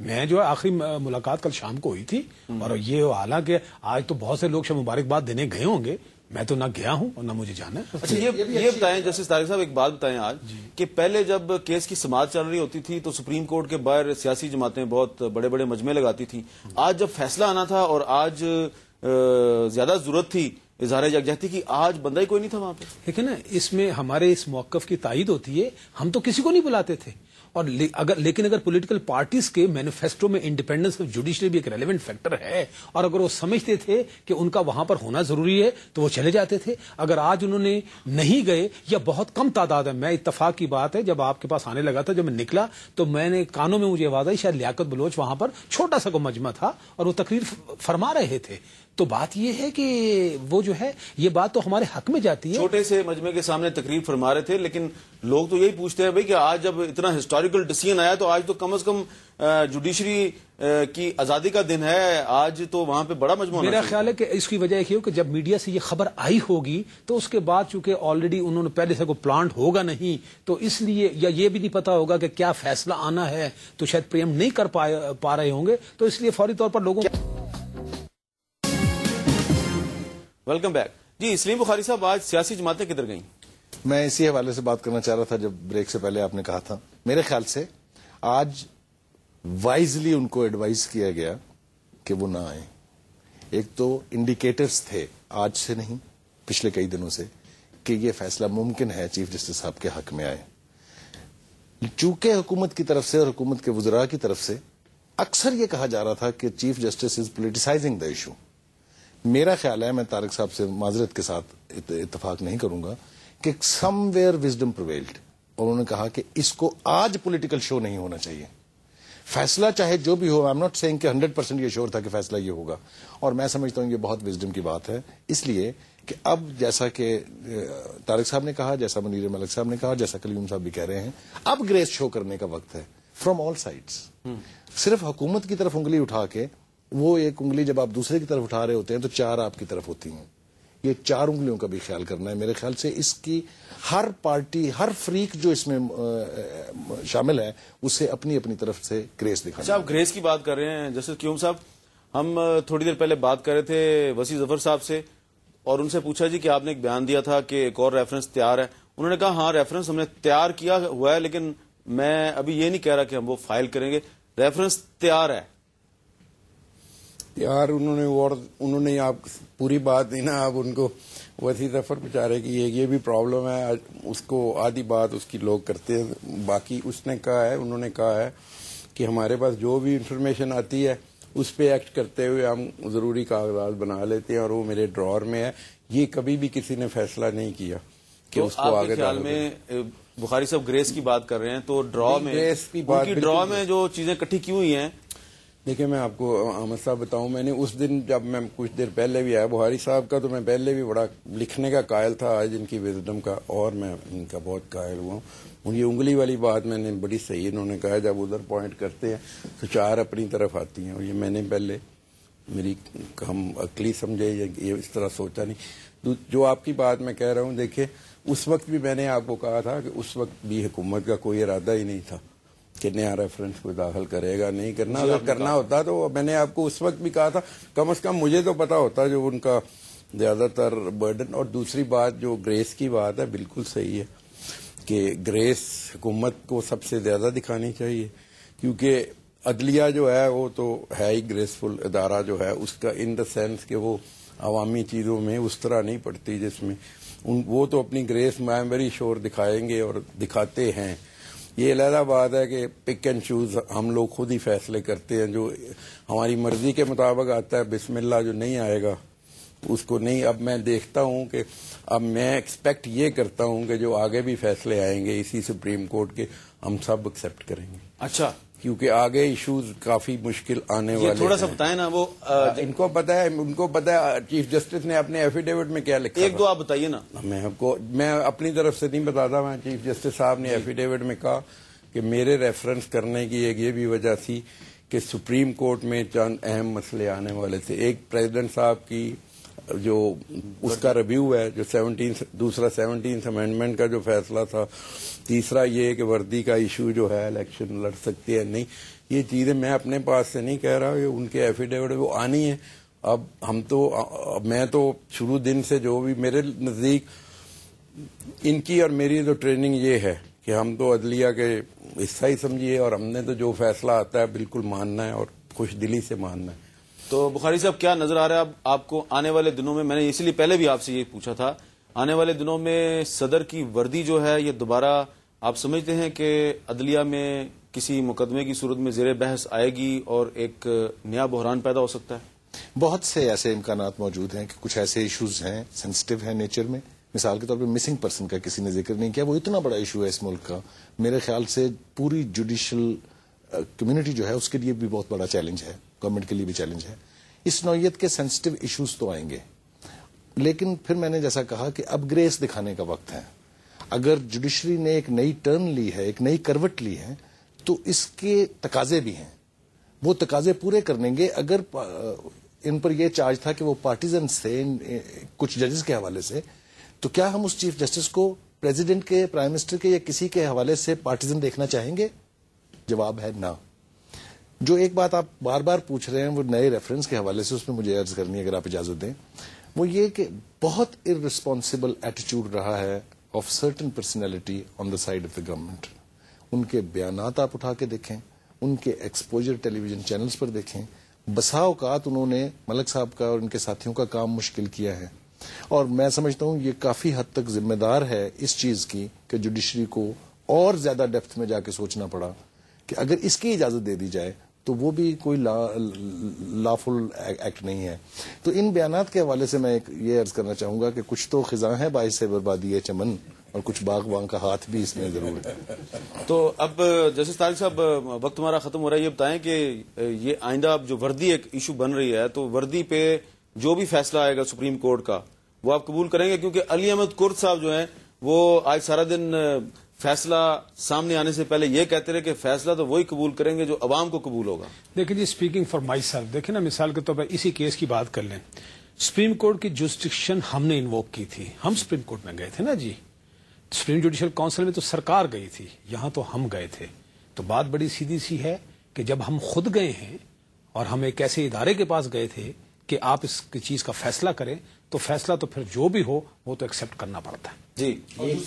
میں جو ہے آخری ملاقات کل شام کو ہوئی تھی، اور یہ حالانکہ آج تو بہت سے لوگ شب مبارکباد دینے گئے ہوں گے، میں تو نہ گیا ہوں اور نہ مجھے جانا ہے. اچھا یہ بتائیں جسٹس طارق صاحب، ایک بات بتائیں آج کہ پہلے جب کیس کی سماعت چل رہی ہوتی تھی تو سپریم کورٹ کے باہر سیاسی جماعتیں بہت بڑے بڑے مجمع لگاتی تھیں. آج جب فیصلہ آنا تھا اور آج زیادہ ضرورت تھی اظہار یکجہتی کی، آج بندہ ہی کوئی نہیں تھا وہاں پہ. لیکن نا اس میں ہمارے اس موقف کی تائید ہوتی ہے، ہم تو کسی کو نہیں بلاتے تھے، اور لیکن اگر پولیٹیکل پارٹیز کے مینیفیسٹو میں انڈیپینڈنس آف جوڈیشری بھی ایک ریلیونٹ فیکٹر ہے، اور اگر وہ سمجھتے تھے کہ ان کا وہاں پر ہونا ضروری ہے تو وہ چلے جاتے تھے. اگر آج انہوں نے نہیں گئے یا بہت کم تعداد ہے، میں اتفاق کی بات ہے جب آپ کے پاس آنے لگا تھا، جب میں نکلا تو میں نے کانوں میں مجھے آواز آئی، شاید لیاقت بلوچ وہاں پر چھوٹا سا کو مجمع تھا اور وہ تقریر فرما رہے تھے. تو بات یہ ہے کہ وہ جو ہے یہ بات تو ہمارے حق میں جاتی ہے. چھوٹے سے مجمع کے سامنے تقریر فرما رہے تھے، لیکن لوگ تو یہی پوچھتے ہیں بھائی کہ آج جب اتنا ہسٹوریکل ڈیسیژن آیا تو آج تو کم از کم جوڈیشری کی آزادی کا دن ہے، آج تو وہاں پہ بڑا مجمع. میرا خیال ہے کہ اس کی وجہ یہ ہو کہ جب میڈیا سے یہ خبر آئی ہوگی تو اس کے بعد چونکہ آلریڈی انہوں نے پہلے سے کوئی پلانٹ ہوگا نہیں، تو اس لیے یا یہ بھی نہیں پتا ہوگا کہ کیا فیصلہ آنا ہے، تو شاید پریم نہیں کر پا رہے ہوں گے، تو اس لیے فوری طور پر لوگوں ویلکم بیک. جی سلیم بخاری صاحب، آج سیاسی جماعتیں کدھر گئیں؟ میں اسی حوالے سے بات کرنا چاہ رہا تھا جب بریک سے پہلے آپ نے کہا تھا. میرے خیال سے آج وائزلی ان کو ایڈوائز کیا گیا کہ وہ نہ آئیں. ایک تو انڈیکیٹرز تھے آج سے نہیں، پچھلے کئی دنوں سے، کہ یہ فیصلہ ممکن ہے چیف جسٹس صاحب کے حق میں آئے. چونکہ حکومت کی طرف سے اور حکومت کے وزراء کی طرف سے اکثر یہ کہا جا رہا تھا کہ chief justice is politicizing the issue. میرا خیال ہے، میں طارق صاحب سے معذرت کے ساتھ اتفاق نہیں کروں گا، کہ سم ویئر وزڈم پرویلڈ، اور انہوں نے کہا کہ اس کو آج پولیٹیکل شو نہیں ہونا چاہیے. فیصلہ چاہے جو بھی ہو، آئی ایم ناٹ سیئنگ کہ 100% یہ شور تھا کہ فیصلہ یہ ہوگا، اور میں سمجھتا ہوں یہ بہت وزڈم کی بات ہے، اس لیے کہ اب جیسا کہ طارق صاحب نے کہا، جیسا منیر ملک صاحب نے کہا، جیسا کلیم صاحب بھی کہہ رہے ہیں، اب گریس شو کرنے کا وقت ہے فرام آل سائڈس. صرف حکومت کی طرف انگلی اٹھا کے، وہ ایک انگلی جب آپ دوسرے کی طرف اٹھا رہے ہوتے ہیں تو چار آپ کی طرف ہوتی ہیں. یہ چار انگلیوں کا بھی خیال کرنا ہے. میرے خیال سے اس کی ہر پارٹی، ہر فریق جو اس میں شامل ہے، اسے اپنی اپنی طرف سے گریس دکھانا. اچھا، آپ گریس کی بات کر رہے ہیں جسٹس کیوم صاحب، ہم تھوڑی دیر پہلے بات کر رہے تھے وسیع ظفر صاحب سے، اور ان سے پوچھا جی کہ آپ نے ایک بیان دیا تھا کہ ایک اور ریفرنس تیار ہے. انہوں نے کہا ہاں ریفرنس ہم نے تیار کیا ہوا ہے، لیکن میں ابھی یہ نہیں کہہ رہا کہ ہم وہ فائل کریں گے. ریفرنس تیار ہے یار. انہوں نے آپ پوری بات نہیں نا، آپ ان کو وسیع ظفر بیچارے کی یہ بھی پرابلم ہے، اس کو آدھی بات اس کی لوگ کرتے ہیں. باقی اس نے کہا ہے، انہوں نے کہا ہے کہ ہمارے پاس جو بھی انفارمیشن آتی ہے اس پہ ایکٹ کرتے ہوئے ہم ضروری کاغذات بنا لیتے ہیں، اور وہ میرے ڈراور میں ہے. یہ کبھی بھی کسی نے فیصلہ نہیں کیا کہ اس کو آگے. خیال میں بخاری صاحب گریس کی بات کر رہے ہیں تو ڈرا میں جو چیزیں اکٹھی کی ہوئی ہیں. دیکھیں میں آپ کو احمد صاحب بتاؤں، میں نے اس دن جب میں کچھ دیر پہلے بھی آیا بخاری صاحب کا، تو میں پہلے بھی بڑا لکھنے کا قائل تھا آج ان کی وزڈم کا، اور میں ان کا بہت قائل ہوا ہوں. یہ انگلی والی بات میں نے بڑی صحیح انہوں نے کہا، جب ادھر پوائنٹ کرتے ہیں تو چار اپنی طرف آتی ہیں، اور یہ میں نے پہلے میری ہم عقلی سمجھے، یہ اس طرح سوچا نہیں. جو آپ کی بات میں کہہ رہا ہوں، دیکھیں اس وقت بھی میں نے آپ کو کہا تھا کہ اس وقت بھی حکومت کا کوئی ارادہ ہی نہیں تھا کہ نیا ریفرنس کو داخل کرے گا، نہیں کرنا. اگر کرنا ہوتا تو میں نے آپ کو اس وقت بھی کہا تھا، کم از کم مجھے تو پتا ہوتا جو ان کا زیادہ تر برڈن. اور دوسری بات جو گریس کی بات ہے، بالکل صحیح ہے کہ گریس حکومت کو سب سے زیادہ دکھانی چاہیے، کیونکہ عدلیہ جو ہے وہ تو ہے ہی گریسفل ادارہ جو ہے، اس کا ان دا سینس کہ وہ عوامی چیزوں میں اس طرح نہیں پڑتی جس میں وہ تو اپنی گریس میموری شور دکھائیں گے اور دکھاتے ہیں. یہ علیحدہ بات ہے کہ پک اینڈ چوز ہم لوگ خود ہی فیصلے کرتے ہیں، جو ہماری مرضی کے مطابق آتا ہے بسم اللہ، جو نہیں آئے گا اس کو نہیں. اب میں دیکھتا ہوں کہ اب میں ایکسپیکٹ یہ کرتا ہوں کہ جو آگے بھی فیصلے آئیں گے اسی سپریم کورٹ کے، ہم سب ایکسپٹ کریں گے. اچھا، کیونکہ آگے ایشوز کافی مشکل آنے والے ہیں. تھوڑا سا بتائیں نا. وہ ان کو پتا ہے چیف جسٹس نے اپنے ایفیڈیوٹ میں کیا لکھا. ایک دو آپ بتائیے نا. میں اپنی طرف سے نہیں بتاتا. میں چیف جسٹس صاحب نے ایفیڈیوٹ میں کہا کہ میرے ریفرنس کرنے کی ایک یہ بھی وجہ تھی کہ سپریم کورٹ میں چند اہم مسئلے آنے والے تھے. ایک پریزیڈنٹ صاحب کی جو اس کا ریویو ہے، جو دوسرا 17th امینڈمنٹ کا جو فیصلہ تھا، تیسرا یہ کہ وردی کا ایشو جو ہے الیکشن لڑ سکتی ہے نہیں. یہ چیزیں میں اپنے پاس سے نہیں کہہ رہا، یہ ان کے ایفیڈیوٹ وہ آنی ہے. اب ہم تو میں تو شروع دن سے جو بھی میرے نزدیک ان کی اور میری تو ٹریننگ یہ ہے کہ ہم تو عدلیہ کے حصہ ہی سمجھیے، اور ہم نے تو جو فیصلہ آتا ہے بالکل ماننا ہے اور خوش دلی سے ماننا ہے. تو بخاری صاحب کیا نظر آ رہا ہے اب آپ کو آنے والے دنوں میں؟ میں نے اسی لیے پہلے بھی آپ سے یہ پوچھا تھا، آنے والے دنوں میں صدر کی وردی جو ہے یہ دوبارہ آپ سمجھتے ہیں کہ عدلیہ میں کسی مقدمے کی صورت میں زیر بحث آئے گی اور ایک نیا بحران پیدا ہو سکتا ہے؟ بہت سے ایسے امکانات موجود ہیں کہ کچھ ایسے ایشوز ہیں سینسٹیو ہیں نیچر میں. مثال کے طور پہ مسنگ پرسن کا کسی نے ذکر نہیں کیا، وہ اتنا بڑا ایشو ہے اس ملک کا. میرے خیال سے پوری جوڈیشل کمیونٹی جو ہے اس کے لیے بھی بہت بڑا چیلنج ہے، گورنمنٹ کے لیے بھی چیلنج ہے. اس نوعیت کے سینسٹیو ایشوز تو آئیں گے، لیکن پھر میں نے جیسا کہا کہ اب گریس دکھانے کا وقت ہے. اگر جوڈیشری نے ایک نئی ٹرن لی ہے، ایک نئی کروٹ لی ہے، تو اس کے تقاضے بھی ہیں، وہ تقاضے پورے کرنے گے. اگر ان پر یہ چارج تھا کہ وہ پارٹیزنس تھے کچھ ججز کے حوالے سے، تو کیا ہم اس چیف جسٹس کو پریزیڈنٹ کے، پرائم منسٹر کے یا کسی کے حوالے سے پارٹیزن دیکھنا چاہیں گے؟ جواب ہے نہ. جو ایک بات آپ بار بار پوچھ رہے ہیں وہ نئے ریفرنس کے حوالے سے، اس میں مجھے عرض کرنی ہے اگر آپ اجازت دیں، وہ یہ کہ بہت ارسپانسبل ایٹیچیوڈ رہا ہے of certain personality on the side of the government. ان کے بیانات آپ اٹھا کے دیکھیں، ان کے ایکسپوجر ٹیلی ویژن چینلز پر دیکھیں. بسا اوقات انہوں نے ملک صاحب کا اور ان کے ساتھیوں کا کام مشکل کیا ہے، اور میں سمجھتا ہوں یہ کافی حد تک ذمہ دار ہے اس چیز کی کہ جوڈیشری کو اور زیادہ ڈیپتھ میں جا کے سوچنا پڑا کہ اگر اس کی اجازت دے دی جائے تو وہ بھی کوئی لافل ایکٹ نہیں ہے. تو ان بیانات کے حوالے سے میں یہ عرض کرنا چاہوں گا کہ کچھ تو خزاں ہے باعث بربادی ہے چمن، اور کچھ باغبان کا ہاتھ بھی اس میں ضرور ہے. تو اب جسٹس طارق صاحب وقت ہمارا ختم ہو رہا ہے، یہ بتائیں کہ یہ آئندہ اب جو وردی ایک ایشو بن رہی ہے، تو وردی پہ جو بھی فیصلہ آئے گا سپریم کورٹ کا وہ آپ قبول کریں گے؟ کیونکہ علی احمد کرد صاحب جو ہیں وہ آج سارا دن فیصلہ سامنے آنے سے پہلے یہ کہتے رہے کہ فیصلہ تو وہی قبول کریں گے جو عوام کو قبول ہوگا. دیکھیں جی، اسپیکنگ فار مائی سیلف، دیکھیں نا مثال کے طور پر اسی کیس کی بات کر لیں. سپریم کورٹ کی جوسڈکشن ہم نے انووک کی تھی، ہم سپریم کورٹ میں گئے تھے نا جی. سپریم جوڈیشل کونسل میں تو سرکار گئی تھی، یہاں تو ہم گئے تھے. تو بات بڑی سیدھی سی ہے کہ جب ہم خود گئے ہیں اور ہم ایک ایسے ادارے کے پاس گئے تھے کہ آپ اس چیز کا فیصلہ کریں، تو فیصلہ تو پھر جو بھی ہو وہ تو ایکسپٹ کرنا پڑتا ہے. جی،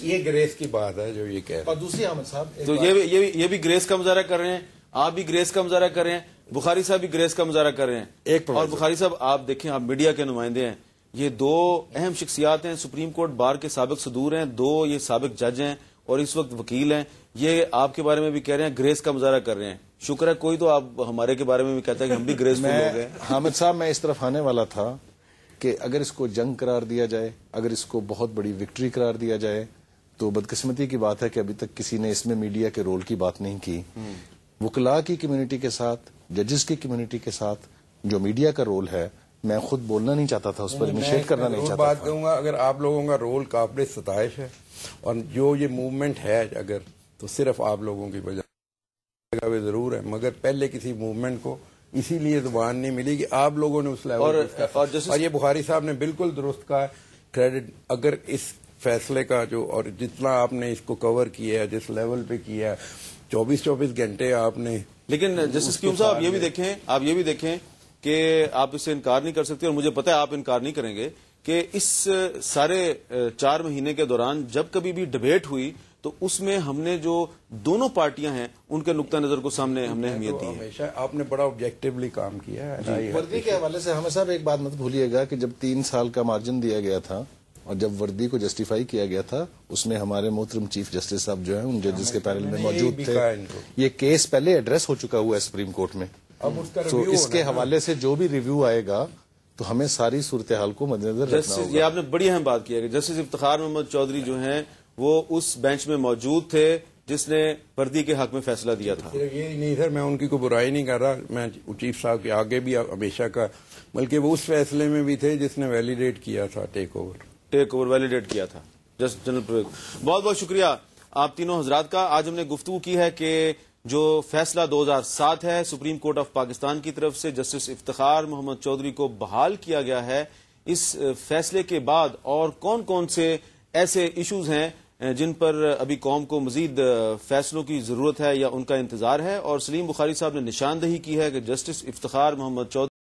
یہ گریس کی بات ہے جو یہ کہہ رہے ہیں. اور دوسری احمد صاحب تو یہ بھی گریس کا مظاہرہ کر رہے ہیں، آپ بھی گریس کا مظاہرہ کر رہے ہیں، بخاری صاحب بھی گریس کا مظاہرہ کر رہے ہیں. اور بخاری صاحب آپ دیکھیں، آپ میڈیا کے نمائندے ہیں، یہ دو اہم شخصیات ہیں، سپریم کورٹ بار کے سابق صدور ہیں، دو یہ سابق جج ہیں اور اس وقت وکیل ہیں. یہ آپ کے بارے میں بھی کہہ رہے ہیں گریس کا مظاہرہ کر رہے ہیں. شکر ہے کوئی تو آپ ہمارے کے بارے میں بھی کہتا ہے کہ ہم بھی گریسفل ہو گئے. حامد صاحب میں اس طرف آنے والا تھا کہ اگر اس کو جنگ قرار دیا جائے، اگر اس کو بہت بڑی وکٹری قرار دیا جائے، تو بدقسمتی کی بات ہے کہ ابھی تک کسی نے اس میں میڈیا کے رول کی بات نہیں کی. وکلاء کی کمیونٹی کے ساتھ، ججز کی کمیونٹی کے ساتھ جو میڈیا کا رول ہے، میں خود بولنا نہیں چاہتا تھا، اس پر انیشیٹ کرنا نہیں چاہتا بات کہوں گا، اگر آپ لوگوں کا رول قابل ستائش ہے اور جو یہ موومنٹ ہے اگر، تو صرف آپ لوگوں کی وجہ بھی ضرور ہے، مگر پہلے کسی موومنٹ کو اسی لیے زبان نہیں ملی کہ آپ لوگوں نے اس لیول اور یہ بخاری صاحب نے بالکل درست کہا. کریڈٹ اگر اس فیصلے کا جو اور جتنا آپ نے اس کو کور کیا ہے، جس لیول پہ کیا ہے، 24 گھنٹے آپ نے. لیکن جسٹس کیوم صاحب آپ یہ بھی دیکھیں کہ آپ اس سے انکار نہیں کر سکتے، اور مجھے پتا ہے آپ انکار نہیں کریں گے کہ اس سارے 4 مہینے کے دوران جب کبھی بھی ڈبیٹ ہوئی تو اس میں ہم نے جو دونوں پارٹیاں ہیں ان کے نقطہ نظر کو سامنے ہم نے اہمیت دی ہے. ہمیشہ آپ نے بڑا آبجیکٹیولی کام کیا ہے. وردی کے حوالے سے ہمیں صاحب ایک بات مت بھولیے گا کہ جب 3 سال کا مارجن دیا گیا تھا اور جب وردی کو جسٹیفائی کیا گیا تھا، اس میں ہمارے محترم چیف جسٹس صاحب جو ہیں ان ججز کے پینل میں موجود تھے. یہ کیس پہلے ایڈریس ہو چکا ہوا ہے سپریم کورٹ میں، تو اس کے حوالے سے جو بھی ریویو آئے گا تو ہمیں ساری صورتحال کو مد نظر رکھنا ہوگا. یہ آپ نے بڑی اہم بات کی ہے کہ جسٹس افتخار محمد چودھری جو ہیں وہ اس بینچ میں موجود تھے جس نے وردی کے حق میں فیصلہ دیا تھا. یہ نہیں سر، میں ان کی کوئی برائی نہیں کر رہا، میں چیف صاحب کے آگے بھی ہمیشہ کا، بلکہ وہ اس فیصلے میں بھی تھے جس نے ویلیڈیٹ کیا تھا، ٹیک اوور ویلیڈیٹ کیا تھا. جسٹس جنرل پرویز، بہت بہت شکریہ آپ تینوں حضرات کا. آج ہم نے گفتگو کی ہے کہ جو فیصلہ 2007 ہے سپریم کورٹ آف پاکستان کی طرف سے جسٹس افتخار محمد چودھری کو بحال کیا گیا ہے، اس فیصلے کے بعد اور کون کون سے ایسے ایشوز ہیں جن پر ابھی قوم کو مزید فیصلوں کی ضرورت ہے یا ان کا انتظار ہے، اور سلیم بخاری صاحب نے نشاندہی کی ہے کہ جسٹس افتخار محمد چودھری